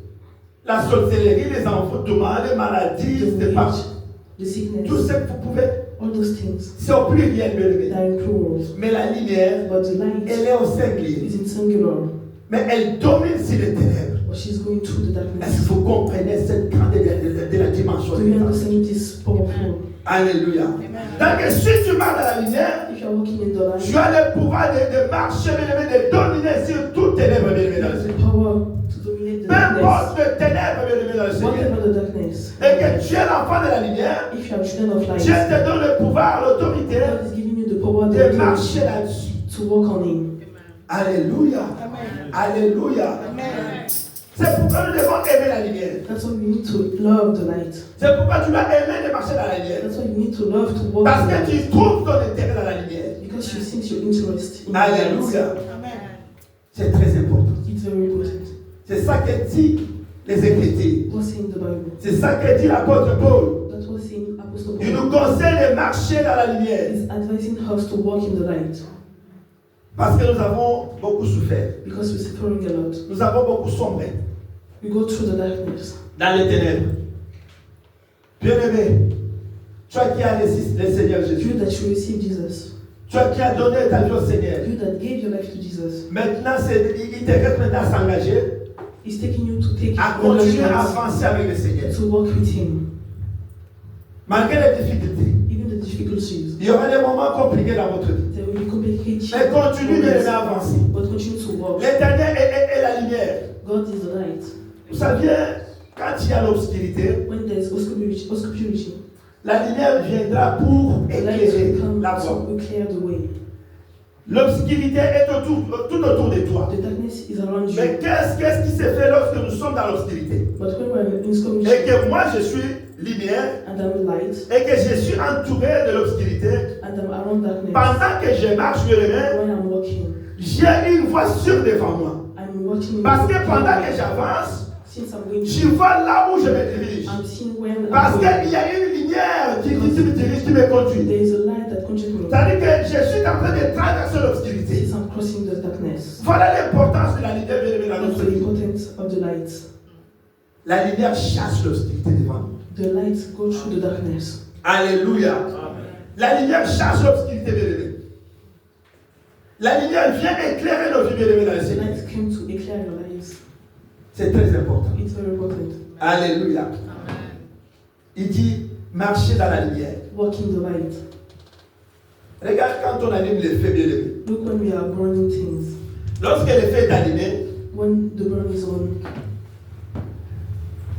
La sorcellerie, les envoûtements, les maladies, The c'est pas. witch, the sickness, Tout ce que vous pouvez, all those things, c'est au pluriel, bien they aimé. are in plurals. Mais la lumière, But the light elle est au singulier. is in singular, Mais elle domine sur les ténèbres. but she's going through the Est-ce darkness. que vous comprenez cette grandeur de la dimension Do de you Dieu? understand this powerful? Alléluia. Donc, si tu marches dans la lumière, If you are walking in the tu light, as le pouvoir de marcher, bien aimé, de dominer sur toute ténèbres, bien aimé, dans le you have the Seigneur. power to dominate the Peu darkness. importe le ténèbre, bien aimé, dans le Seigneur. Whatever the darkness, Et que tu es l'enfant de la lumière, if you are children of Dieu light, te donne le pouvoir, l'autorité God is giving you the power de to marcher là-dessus. walk on Him. Alléluia. Alléluia. C'est pourquoi nous devons aimer la lumière. That's why we need to love the light. C'est pourquoi tu dois aimer de marcher dans la lumière. That's why you need to love to walk Parce in que light. tu trouves ton intérêt dans la lumière. Because you sense your interest in the light. Alléluia. C'est très important. It's very important. C'est ça que dit les Écritures. What's in the Bible? C'est ça que dit l'apôtre Paul. That's what's in Apostle Il nous Paul. conseille de marcher dans la lumière. He's advising us to walk in the light. Parce que nous avons beaucoup souffert. Because we're suffering a lot. Nous avons beaucoup sombré We go through the darkness. dans les ténèbres. Bien-aimé, toi qui as le Seigneur Jésus, You that you receive Jesus. toi qui as donné ta vie au Seigneur, You that gave your life to Jesus. maintenant il te reste maintenant à s'engager, He's taking you to take à continuer à engagement avancer avec le Seigneur. to walk with Him. Malgré les difficultés, Even the difficulties. il y aura des moments compliqués dans votre vie. There will be complicated Mais continue de les moments, avancer. but continue to walk. L'éternel est la lumière. God is the light. Vous savez, quand il y a l'obscurité, When there's obscurity, la lumière viendra pour the light éclairer will come la voie. to clear the way. L'obscurité est tout autour de toi. The darkness is around you. Mais qu'est-ce qui se fait lorsque nous sommes dans l'obscurité? But when we're in obscurity Et que moi je suis lumière and I'm light et que je suis entouré de l'obscurité, and I'm around darkness, pendant que je marche, bien aimé, when I'm walking, j'ai une voie sûre devant moi. I'm watching. Parce que pendant que j'avance, since I'm going je to, vois là où je me dirige. I'm seeing when Parce I'm qu'il going. y a une lumière qui me dirige, qui me conduit. There is a light that conduits me. C'est-à-dire que je suis en train de traverser l'obscurité. Since I'm crossing the darkness. Voilà l'importance de la lumière, bien aimé, dans That's notre the vie. importance of the light. La lumière chasse l'obscurité devant nous. The light goes through the darkness. Alléluia. La lumière chasse l'obscurité, bien aimé. La lumière vient éclairer nos vies, bien aimé, dans le The Seigneur. light came to eclair your lives. C'est très important. It's very important. Alléluia. Il dit, marchez dans la lumière. Walk in the light. Regarde quand on allume les feux, bien aimé. Look when we are burning things. Lorsque le feu est allumé, When the burn is on.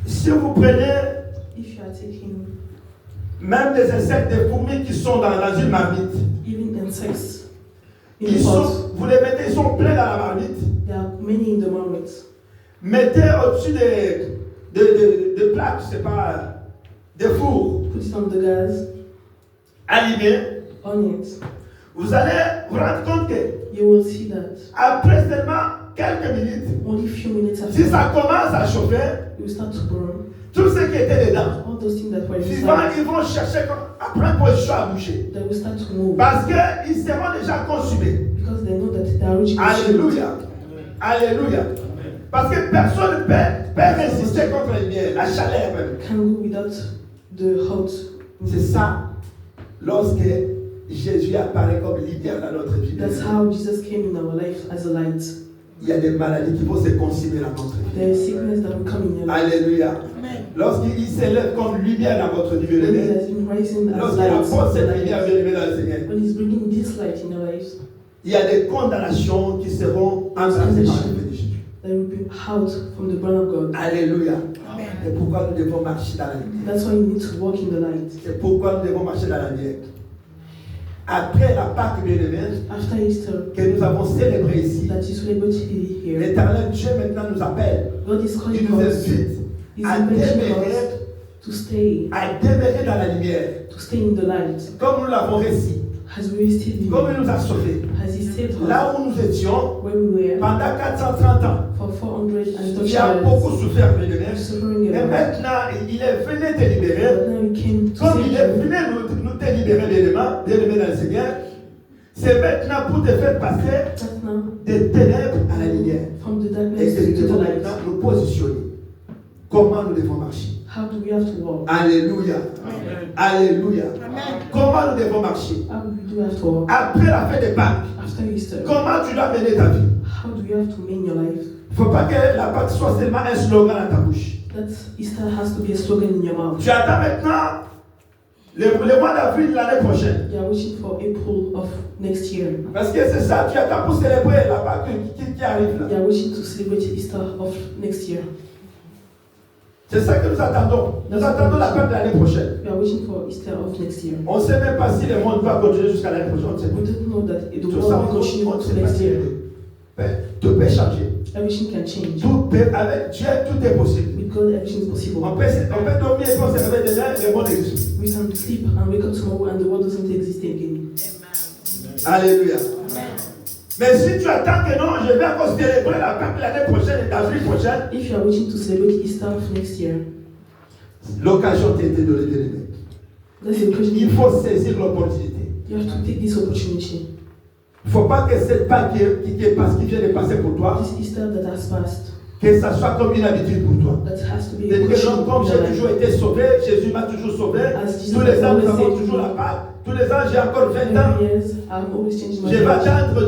si vous prenez If you are taking même des insectes, des fourmis qui sont dans une marmite, even insects in ils the pot, sont, vous les mettez, ils sont pleins dans la marmite. there are many in the market. Mettez au-dessus des plaques, je sais pas, des fours Put it on the gas, allumés. on it. vous allez vous rendre compte que you will see that après seulement quelques minutes, only few minutes si after ça commence à chauffer, it will start to burn. tout ce qui était dedans, All those things that were souvent inside, ils vont chercher à prendre position à bouger. they will start to move Parce qu'ils seront déjà consumés. because they know that they are already consumed. Alléluia. Alléluia. Parce que personne ne peut résister contre la lumière, la chaleur même. Can go without the hot. C'est ça. Lorsque Jésus apparaît comme lumière dans notre vie, That's how Jesus came in our life as a light. il y a des maladies qui vont se consumer dans notre vie. There is sickness that will come in your life. Alléluia. Lorsqu'il s'élève comme lumière dans votre vie, When he bien-aimé, has been rising as lorsqu'il light, apporte cette in lumière, your life, bien-aimé, dans le Seigneur, when he's bringing this light in your lives, il y a des condamnations qui seront embrassées par le Père de Jésus. they will be out from the burn of God. Alléluia. C'est pourquoi nous devons marcher dans la lumière. That's why you need to walk in the light. C'est pourquoi nous devons marcher dans la lumière. Après la Pâque bien-aimée After Easter, que nous avons célébrée ici, that you celebrate here, l'Éternel Dieu maintenant nous appelle. God is Il calling nous us. invite He's à inviting demeurer, us to stay dans la lumière. to stay in the light. Comme nous l'avons réussi. Has we still Comme been? il nous a sauvés. Has He saved us? Là où nous étions, Where we were pendant 430 ans, for 430 qui a years, beaucoup souffert, bien-aimé. suffering Et alone. maintenant, il est venu te libérer. But now He came to Comme il est save you. venu nous te libérer, bien-aimé dans le Seigneur, c'est maintenant pour te faire passer But now, des ténèbres à la lumière. from the Et darkness que nous to devons the light. maintenant nous positionner. Comment nous devons marcher? How do we have to walk? Alléluia. Alléluia. Comment nous devons marcher? How do we have to walk? Après la fête des Pâques, After Easter, comment tu dois mener ta vie? how do you have to mean your life? Il ne faut pas que la Pâque soit seulement un slogan dans ta bouche. That Easter has to be a slogan in your mouth. Tu attends maintenant le mois d'avril de l'année prochaine. You are waiting for April of next year. Parce que c'est ça, tu attends pour célébrer la Pâque qui arrive là. You are waiting to celebrate Easter of next year. C'est ça que nous attendons. Nous attendons la Pâque de l'année prochaine. You are waiting for Easter of next year. On ne sait même pas si le monde va continuer jusqu'à l'année prochaine. On ne sait We pas. don't know that the Tout ça, world will continue on ne to sait pas next si year. tout peut changer. Everything can change. Tout peut, avec Dieu, tout est possible. With God, everything is possible. On peut dormir et on se réveille demain, le monde existe. We can sleep and wake up tomorrow and the world doesn't exist again. Alléluia. Mais si tu attends que non, je vais encore célébrer la Pâque l'année prochaine et d'avril prochaine, If you are waiting to celebrate Easter of next year, l'occasion t'a été donnée, bien-aimé. that's the question. Il faut saisir l'opportunité. You have to take this opportunity. Il ne faut pas que cette Pâque qui vient de passer pour toi, This Easter that has passed, que ça soit comme une habitude pour toi. that has to be a C'est que portion non, comme of j'ai your life. toujours été sauvé, Jésus m'a toujours sauvé. As Jesus Tous les ans, has nous avons always toujours la saved Pâque. Tous les ans, j'ai encore 20 ans. Every years, I'm always changing my Je vais life. attendre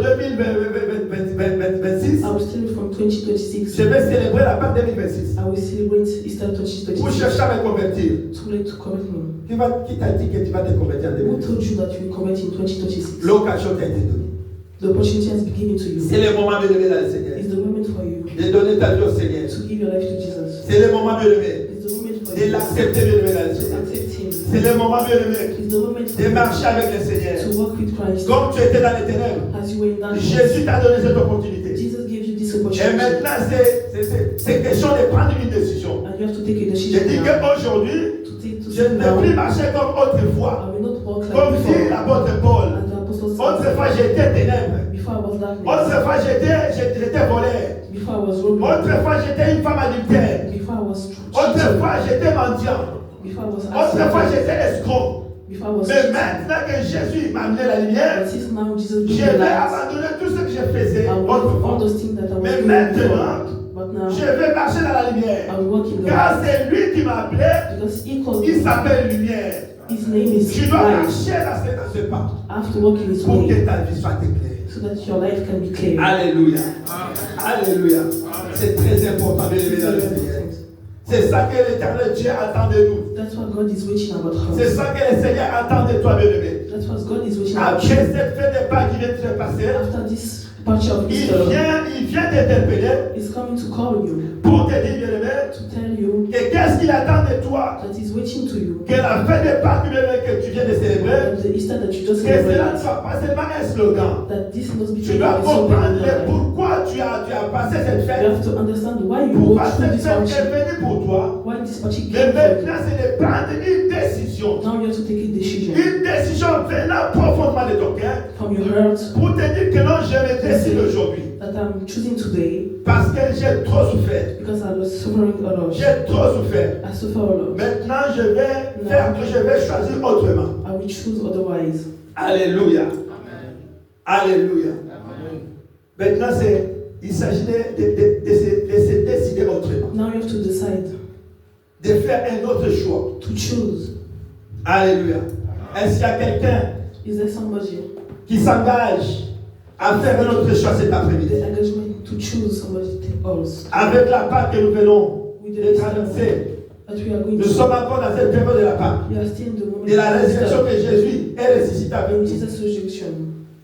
2026. I will still from 2026. Je vais célébrer la Pâque 2026. I will celebrate Easter Pour 2026. chercher à me convertir. Too late to convert me. Qui t'a dit que tu vas te convertir en Who 2026? told you that you will convert in 2026? L'occasion t'a été donnée. The opportunity has been given to you. C'est le moment de lever dans le Seigneur. It's the moment for you De donner ta vie au Seigneur. to give your life to Jesus. C'est le moment de lever. It's the moment for De you l'accepter de lever dans le to Seigneur. accept Him. C'est le moment de lever. It's the moment for De you marcher avec le Seigneur. to walk with Christ. Comme tu étais dans les ténèbres, As you were in darkness, Jésus t'a donné cette opportunité. Jesus gave you this Et opportunity. maintenant, c'est question de prendre une décision. And you have to take a Je decision dis now. qu'aujourd'hui, To je ne vais plus marcher comme autrefois. I will not walk like Comme dit before. l'apôtre Paul. And the apostle said, Autrefois, j'étais ténèbres. before I was darkness, Autrefois, j'étais voleur. before I was robbing, Autrefois, j'étais une femme adultère. before I was cheating, Autrefois, j'étais mendiant. before I was Autrefois, asking, j'étais escroc. before I was Mais cheating. maintenant que Jésus m'a amené la lumière, But since now Jesus je gave me vais light, abandonner tout ce que je faisais I will leave all autrefois. those things that I was Mais doing maintenant, before. But now, je vais marcher dans la lumière. I will walk in the Car light. c'est lui qui m'a appelé. Because he called Il me. s'appelle lumière. His name is Tu dois light. marcher dans ce pas I have to walk in his pour que way ta vie soit éclairée. so that your life can be clear. Alléluia. Alléluia. C'est très important de lever dans le Seigneur. C'est ça que l'éternel Dieu attend de nous. That's what God is waiting about C'est us. ça que le Seigneur attend de toi, bien-aimé. That's what God is waiting about Après you. cette fête de Pâques qui vient de se passer, After this departure of il Easter, vient t'interpeller He's coming to call you, pour te dire, bien-aimé, to tell you que qu'est-ce qu'il attend de toi. that He's waiting to you. Que la fête de Pâques, bien-aimé, que tu viens de célébrer, That the Easter that you just que cela ne celebrated, soit pas seulement un slogan. that this must be Tu taken dois as a comprendre slogan. pourquoi tu as passé passer cette You fête. have to understand why you Pourquoi go through cette this fête hardship. est venue pour toi? Why this hardship Mais came for you. maintenant, c'est de prendre une décision. Now you have to take a decision Une décision venant profondément de ton cœur from your heart pour te dire que non, je me décide aujourd'hui. that I'm choosing today Parce que j'ai trop souffert. because I was suffering a lot. J'ai trop souffert. I suffer a lot. Maintenant, je vais choisir autrement. I will choose otherwise. Alléluia. Alléluia. Maintenant, il s'agit de se décider autrement. Now you have to decide De faire un autre choix. to choose. Alléluia. Est-ce qu'il y a quelqu'un Is there somebody qui s'engage à faire un autre choix cet après-midi? the engagement to choose somebody else Avec la Pâque que nous venons de traverser, that we are going nous to? sommes encore dans cette période de la Pâque. We are still in the moment De la of résurrection Easter. que Jésus est ressuscité avec In nous. Jesus' resurrection,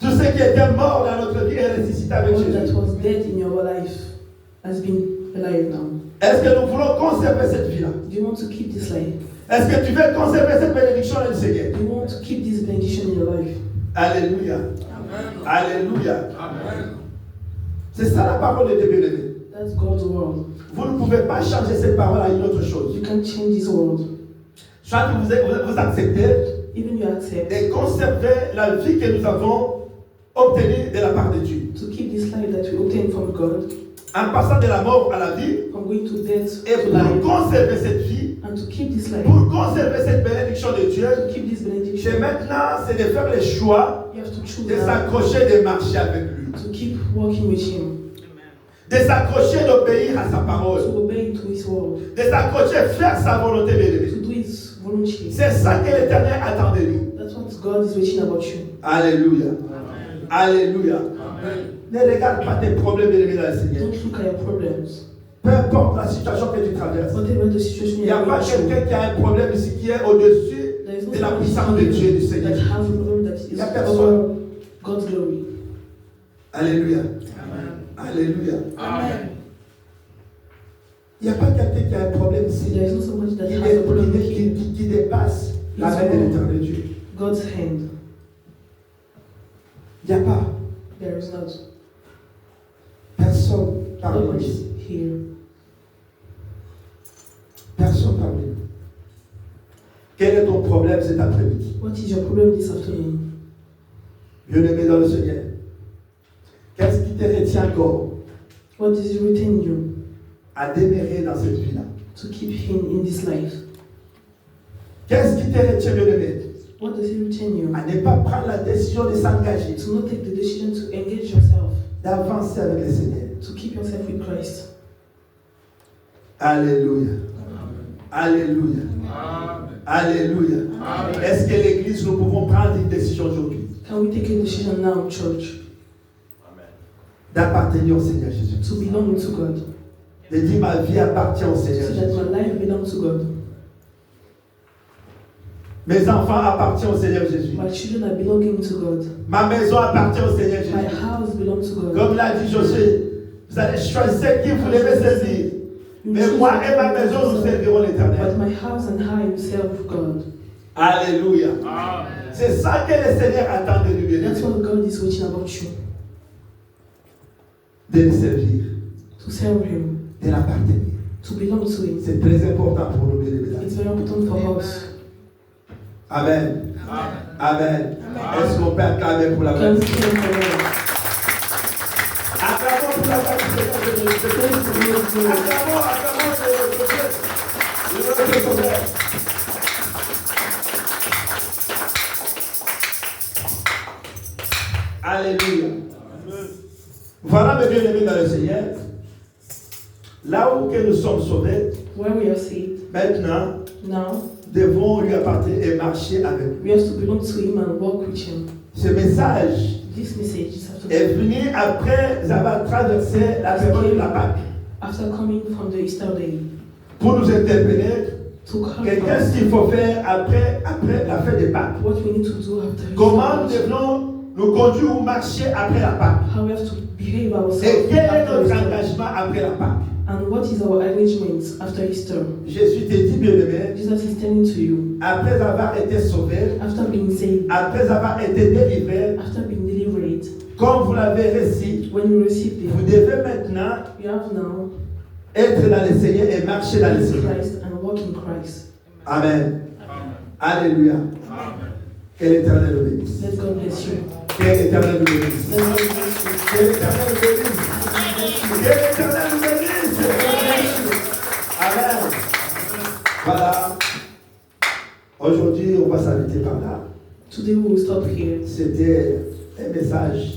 Tout ce qui était mort dans notre vie est ressuscité avec all that Jésus. was dead in your life has been alive now. Est-ce que nous voulons conserver cette vie-là? Do you want to keep this life? Est-ce que tu veux conserver cette bénédiction du Seigneur? Do you want to keep this benediction in your life? Alléluia. Alléluia. C'est ça la parole de Dieu, bien-aimé. That's God's word. Vous ne pouvez pas changer cette parole à une autre chose. You can't change this word. Soit vous acceptez Even you accept de conserver la vie que nous avons obtenue de la part de Dieu. to keep this life that we obtain from God, En passant de la mort à la vie, from going to death et to pour life, conserver cette vie, and to keep this life, pour conserver cette bénédiction de Dieu, to keep this benediction, c'est maintenant, c'est de faire le choix you have to choose de now s'accrocher, de marcher avec lui. to keep walking with Him, De s'accrocher, d'obéir à sa to parole. obey to His word, De s'accrocher, faire sa volonté, bien-aimé. to do His volunteer. C'est ça que l'Éternel attend de nous. That's what God is waiting about you. Alléluia. Alléluia. Ne regarde pas tes problèmes, bien-aimé, dans le Seigneur. Don't look at your problems. Peu importe la situation que tu traverses. Whatever the situation Il n'y you a are pas going through, quelqu'un qui a un problème ici qui est au-dessus there is no de la somebody puissance de Dieu, du that Seigneur. has a problem that Il y a is personne. over God's glory. Alléluia. Alléluia. Il n'y a pas quelqu'un qui a un problème ici There is no somebody that qui, has a problem here. qui dépasse la main de l'éternel Dieu. God's hand. Il n'y a pas There is not. personne parmi nous. Nobody here. Personne parmi nous. Quel est ton problème cet après-midi? What is your problem this afternoon? Bien-aimé dans le Seigneur. Qu'est-ce qui te retient encore What does retain you à demeurer dans cette vie-là? to keep Him in this life? Qu'est-ce qui te retient, bien-aimé, What does He retain you? à ne pas prendre la décision de s'engager, To not take the decision to engage yourself, d'avancer avec le Seigneur? to keep yourself with Christ. Alléluia. Alléluia. Alléluia. Est-ce que l'Église, nous pouvons prendre une décision aujourd'hui Can we take a decision now, church, d'appartenir au Seigneur Jésus? to belong to God? De dire ma vie appartient au Seigneur So that Jésus. my life belongs to God. Mes enfants appartiennent au Seigneur Jésus. My children are belonging to God. Ma maison appartient au Seigneur My Jésus. house belongs to God. Comme l'a dit Josué, vous allez choisir qui vous devez servir. You Mais choose moi what et ma you maison, nous serve. servirons But l'Éternel. my house and I will serve God. Alléluia. C'est ça que le Seigneur attend de nous, That's bien-aimés. what God is waiting about you. De le servir, To serve Him. de l'appartenir. To belong to Him. C'est très important pour nous, bien-aimés. It's very important for us. Amen. Amen. Est-ce qu'on peut acclamer pour la Can gloire we du Seigneur? pray for God? Acclamons pour la gloire du Seigneur. Acclamons, acclamons le Sauveur. Alléluia. Voilà, mes bien-aimés dans le Seigneur, là où que nous sommes sauvés, Where we are saved, maintenant, now, devons lui appartenir et marcher avec lui. we have to belong to Him and walk with Him. Ce message This message is est venu après avoir traversé la période de la Pâque after coming from the Easter day. pour nous interpeller To come que qu'est-ce from qu'il faut faire après la fête des Pâques. what we need to do after Comment nous Easter. devons nous conduire ou marcher après la Pâque. How we have to behave Et ourselves quel est after notre Easter. engagement après la Pâque? And what is our arrangement after Easter? Jésus te dit, bien-aimé, Jesus is telling to you, après avoir été sauvé, after being saved, après avoir été délivré, after being delivered, Comme vous l'avez reçu, when you received vous it, devez maintenant you have now être dans le Seigneur et marcher dans le in Seigneur. Christ and walk in Christ. Amen. Alléluia. Que l'Éternel nous bénisse. Let God bless you. Que l'Éternel nous bénisse. Let God bless you. Que l'Éternel nous bénisse. Que l'Éternel nous bénisse. Amen. Voilà. Aujourd'hui, on va s'arrêter par là. Today we will stop here. C'était un message